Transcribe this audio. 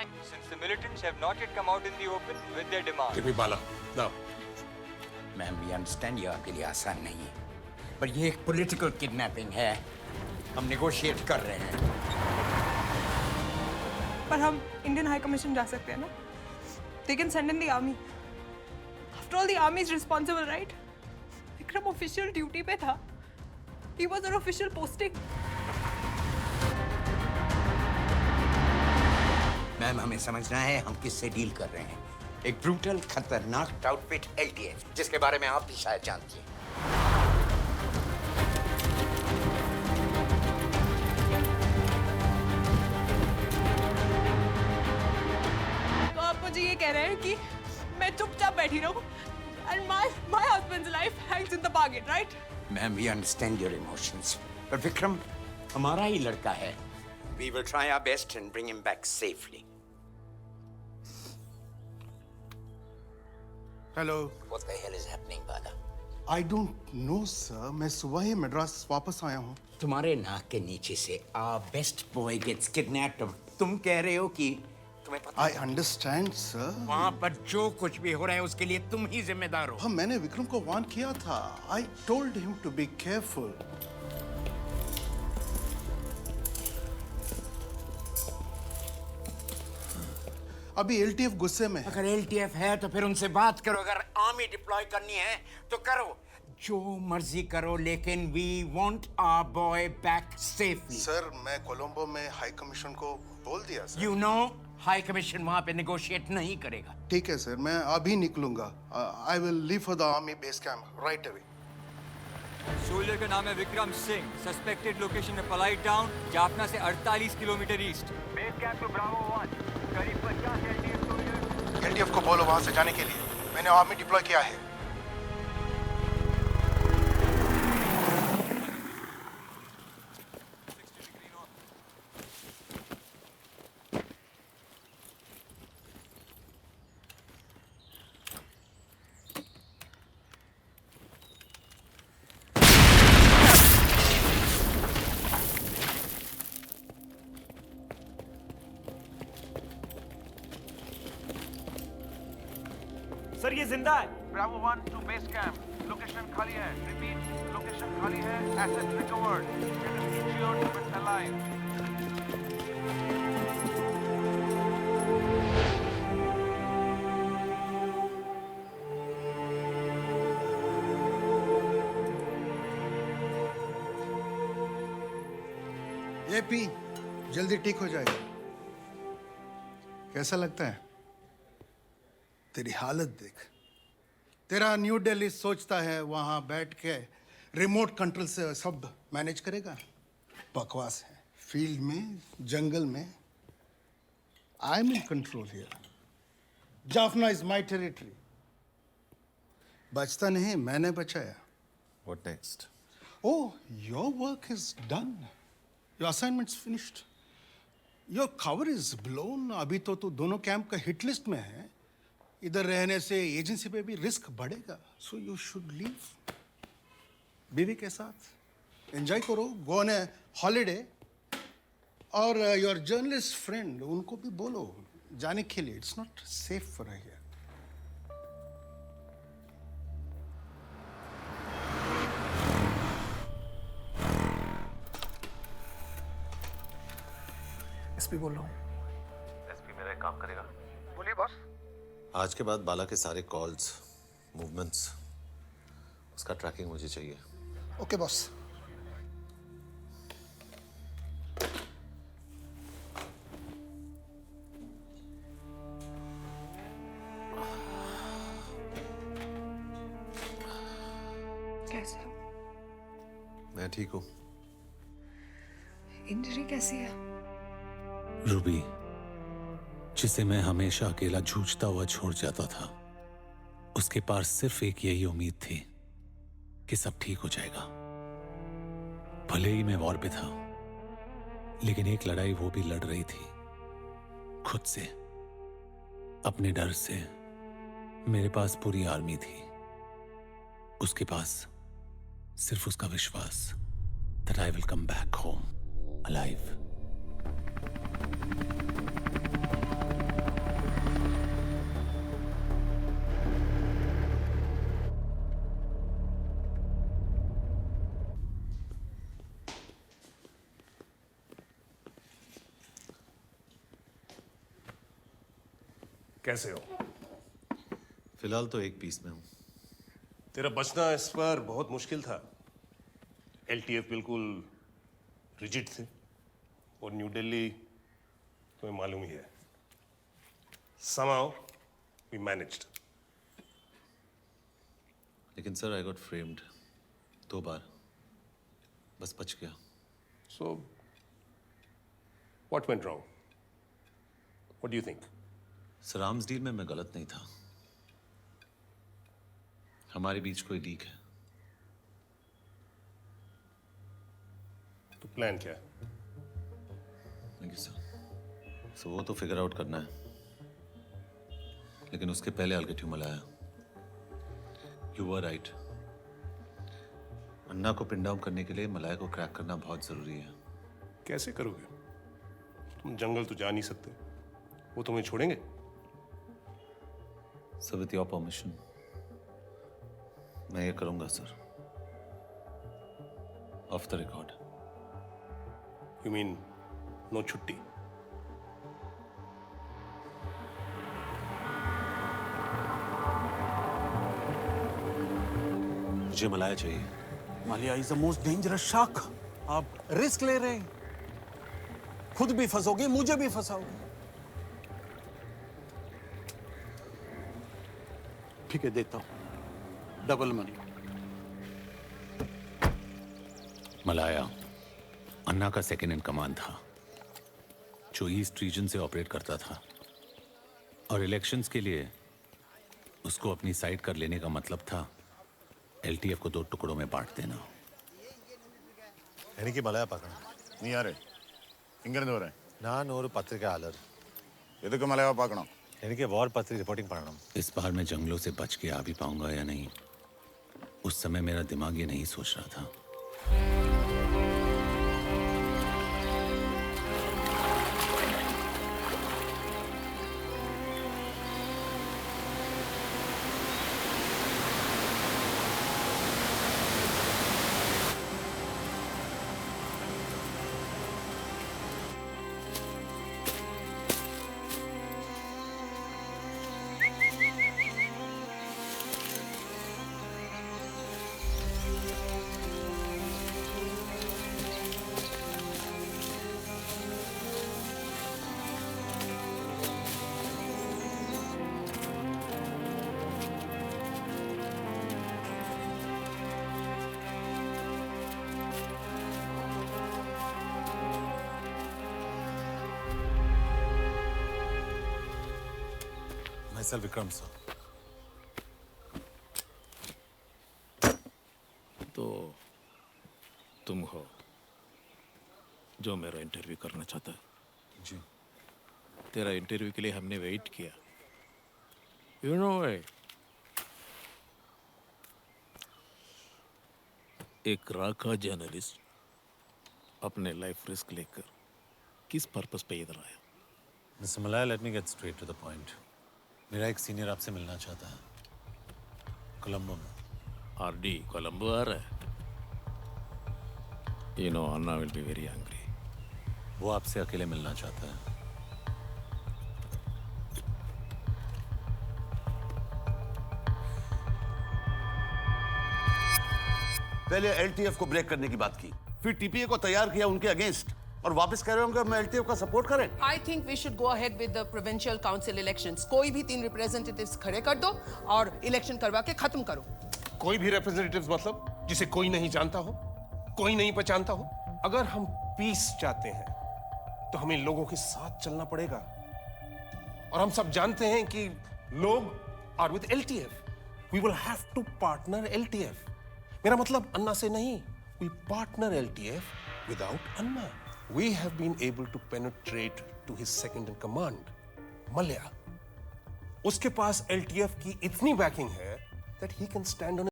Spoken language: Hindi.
time. Since the militants have not yet come out in the open with their demand. Give me Bala. Now. Ma'am, we understand ये आपके लिए आसान नहीं है, पर ये एक पॉलिटिकल किडनैपिंग है। हम नेगोशिएट कर रहे हैं। पर हम इंडियन हाई कमीशन जा सकते हैं ना? They can send in the army. After all, the army is responsible, right? Vikram official duty पे था. He was on official posting. Ma'am, हमें समझना है हम किससे डील कर रहे हैं। एक ब्रूटल, खतरनाक आउटफिट LTF, जिसके बारे में आप भी शायद जानती हैं। तो आप मुझे ये कह रहे हैं कि मैं चुपचाप बैठी रहूं? And my husband's life hangs in the bargain, right? Ma'am, we understand your emotions, पर विक्रम हमारा ही लड़का है। We will try our best and bring him back safely. Hello. What the hell is happening, Bala? I don't know, sir. मैं सुबह ही मद्रास वापस आया हूँ। तुम्हारे नाक के नीचे से our best boy gets kidnapped। तुम कह रहे हो कि तुम्हें पता? I understand, sir. वहाँ पर जो कुछ भी हो रहा है उसके लिए तुम ही जिम्मेदार हो। हाँ, मैंने विक्रम को वार्न किया था। I told him to be careful. अभी LTF गुस्से में है। अगर LTF है तो फिर उनसे बात करो। अगर आर्मी डिप्लॉय करनी है तो करो, जो मर्जी करो, लेकिन we want our boy back safely. Sir, मैं कोलंबो में हाई कमीशन को बोल दिया sir. You know, high commission वहाँ पे नेगोशिएट नहीं करेगा। ठीक है सर, मैं अभी निकलूंगा। I will leave for the army base camp right away. Soldier का नाम है विक्रम सिंह। सस्पेक्टेड लोकेशन है पलाई टाउन, जाफना से 48 kilometre east. Base camp two Bravo 1, करीब 50 LTF सोल्जर। LTF को बोलो वहां से जाने के लिए। मैंने आर्मी डिप्लॉय किया है। सर ये जिंदा है। Bravo 1 to base camp. Location खाली है. Repeat. Location खाली है. Asset recovered. Unit secured. Unit alive. ये पी, जल्दी ठीक हो जाएगा। कैसा लगता है? तेरी हालत देख। तेरा न्यू दिल्ली सोचता है वहां बैठ के रिमोट कंट्रोल से सब मैनेज करेगा। बकवास है। फील्ड में, जंगल में, I am in control here. Jaffna is my territory. बचता नहीं, मैंने बचाया। What next? Oh, your work is done. Your assignment's finished. Your cover is blown. अभी तो तू दोनों कैंप का हिट लिस्ट में है। इधर रहने से एजेंसी पे भी रिस्क बढ़ेगा। So you should leave. बीवी के साथ एंजॉय करो, गो ऑन ए हॉलीडे। और योर जर्नलिस्ट फ्रेंड, उनको भी बोलो जाने के लिए। It's not safe for here. SP बोल रहा हूँ। एसपी मेरा एक काम करेगा। बोलिए बॉस। आज के बाद बाला के सारे कॉल्स, मूवमेंट्स, उसका ट्रैकिंग मुझे चाहिए। Okay boss. कैसे हो? मैं ठीक हूँ। इंजरी कैसी है? रूबी, जिसे मैं हमेशा अकेला जूझता हुआ छोड़ जाता था, उसके पास सिर्फ एक यही उम्मीद थी कि सब ठीक हो जाएगा। भले ही मैं वॉर पे था, लेकिन एक लड़ाई वो भी लड़ रही थी, खुद से, अपने डर से। मेरे पास पूरी आर्मी थी, उसके पास सिर्फ उसका विश्वास that I will come back home alive. कैसे हो? फिलहाल तो एक पीस में हूँ। तेरा बचना इस पर बहुत मुश्किल था। एलटीएफ बिल्कुल रिजिड थे और न्यू दिल्ली तुम्हें मालूम ही है। Somehow we managed. लेकिन सर आई गॉट फ्रेम्ड 2 बार, बस बच गया। So, what went wrong? What do you think? Sir arms deal में मैं गलत नहीं था। हमारे बीच कोई लीक है। तो प्लान क्या है? Thank you sir. सो वो तो फिगर आउट करना है, लेकिन उसके पहले I'll get you Malaya. You were right। अन्ना को पिन डाउन करने के लिए मलाया को क्रैक करना बहुत जरूरी है। कैसे करोगे? तुम जंगल तो जा नहीं सकते। वो तुम्हें छोड़ेंगे? सर विथ योर परमिशन मैं ये करूंगा sir, off the record. You mean no छुट्टी? मुझे मलाया चाहिए। Malaya is the most dangerous shark. आप रिस्क ले रहे हैं, खुद भी फंसोगे, मुझे भी फंसाओगे। ठीक है, देता हूं डबल मनी। मलाया अन्ना का सेकंड इन कमांड था, जो ईस्ट रीजन से ऑपरेट करता था, और इलेक्शंस के लिए उसको अपनी साइड कर लेने का मतलब था एलटीएफ को 2 टुकड़ों में बांट देना। എനിക്ക് മലയ പാക്കണം। നീ ആരെ ഇങ്ങനെ വരാൻ? ഞാൻ ഒരു പത്രിക ആലർ। എതൊക്കെ മലയാളം പാക്കണം? എനിക്ക് വാർ പത്രിക रिपोर्टिंग पढ़ना। इस बार मैं जंगलों से बच के आ भी पाऊंगा या नहीं, उस समय मेरा दिमाग ये नहीं सोच रहा था। myself Vikram sir. तो तुम हो जो मेरा इंटरव्यू करना चाहता है? जी। तेरा इंटरव्यू के लिए हमने वेट किया। यू नो एक राका जर्नलिस्ट अपने लाइफ रिस्क लेकर किस पर्पस पे इधर आया? Mister Malaya, let me get straight to the point. मेरा एक सीनियर आपसे मिलना चाहता है, कोलंबो में। आरडी कोलंबो आ रहा है? You know Anna will be very angry. वो आपसे अकेले मिलना चाहता है। पहले एलटीएफ को ब्रेक करने की बात की, फिर टीपीए को तैयार किया उनके अगेंस्ट, और वापस कह रहे होंगे मैं एलटीएफ का सपोर्ट करें। I think we should go ahead with the provincial council elections. कोई भी 3 representatives खड़े कर दो और इलेक्शन करवा के खत्म करो। कोई भी रिप्रेजेंटेटिव्स मतलब जिसे कोई नहीं जानता हो, कोई नहीं पहचानता हो? अगर हम पीस चाहते हैं तो हमें लोगों के साथ चलना पड़ेगा, और हम सब जानते हैं कि लोग are with LTF. We will have to partner LTF. मेरा मतलब अन्ना से नहीं, we partner LTF without Anna. We have been able to penetrate to his second in command, Malya. उसके पास LTF की इतनी बैकिंग है that he can stand on